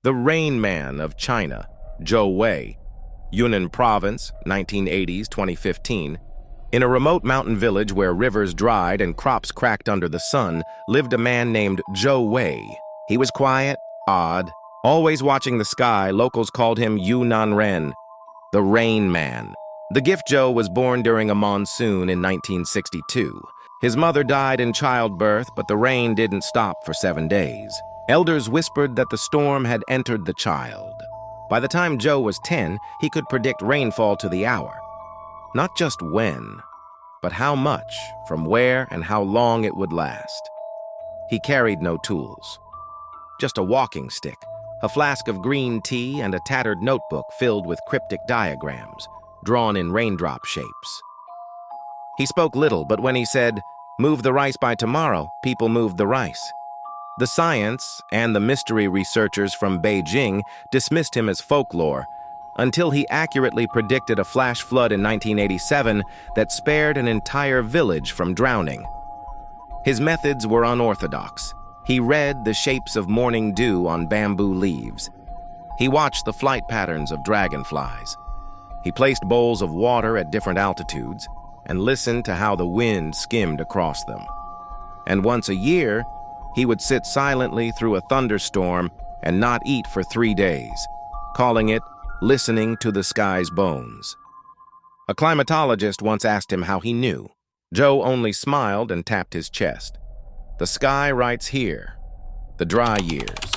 The Rain Man of China, Zhou Wei, Yunnan Province, 1980s-2015. In a remote mountain village where rivers dried and crops cracked under the sun, lived a man named Zhou Wei. He was quiet, odd, always watching the sky. Locals called him Yunnan Ren, the Rain Man. The gift Zhou was born during a monsoon in 1962. His mother died in childbirth, but the rain didn't stop for 7 days. Elders whispered that the storm had entered the child. By the time Zhou was 10, he could predict rainfall to the hour. Not just when, but how much, from where, and how long it would last. He carried no tools. Just a walking stick, a flask of green tea, and a tattered notebook filled with cryptic diagrams, drawn in raindrop shapes. He spoke little, but when he said, "Move the rice by tomorrow," people moved the rice. The science and the mystery researchers from Beijing dismissed him as folklore, until he accurately predicted a flash flood in 1987 that spared an entire village from drowning. His methods were unorthodox. He read the shapes of morning dew on bamboo leaves. He watched the flight patterns of dragonflies. He placed bowls of water at different altitudes and listened to how the wind skimmed across them. And once a year, he would sit silently through a thunderstorm and not eat for 3 days, calling it listening to the sky's bones. A climatologist once asked him how he knew. Zhou only smiled and tapped his chest. The sky writes here, the dry years.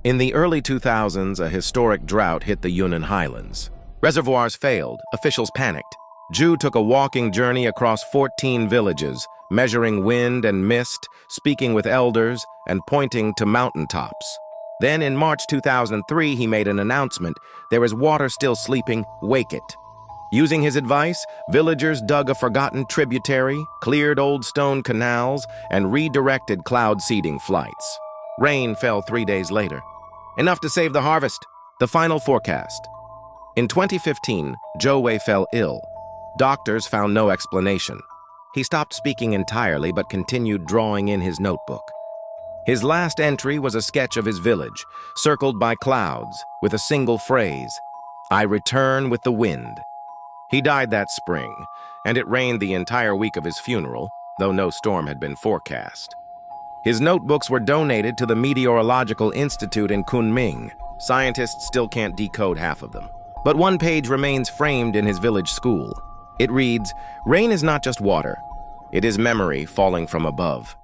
In the early 2000s, a historic drought hit the Yunnan highlands. Reservoirs failed, officials panicked. Zhou took a walking journey across 14 villages, measuring wind and mist, speaking with elders, and pointing to mountaintops. Then in March 2003, he made an announcement. There is water still sleeping, wake it. Using his advice, villagers dug a forgotten tributary, cleared old stone canals, and redirected cloud seeding flights. Rain fell 3 days later. Enough to save the harvest. The final forecast. In 2015, Zhou Wei fell ill. Doctors found no explanation. He stopped speaking entirely but continued drawing in his notebook. His last entry was a sketch of his village, circled by clouds, with a single phrase, "I return with the wind." He died that spring, and it rained the entire week of his funeral, though no storm had been forecast. His notebooks were donated to the Meteorological Institute in Kunming. Scientists still can't decode half of them. But one page remains framed in his village school. It reads, "Rain is not just water. It is memory falling from above."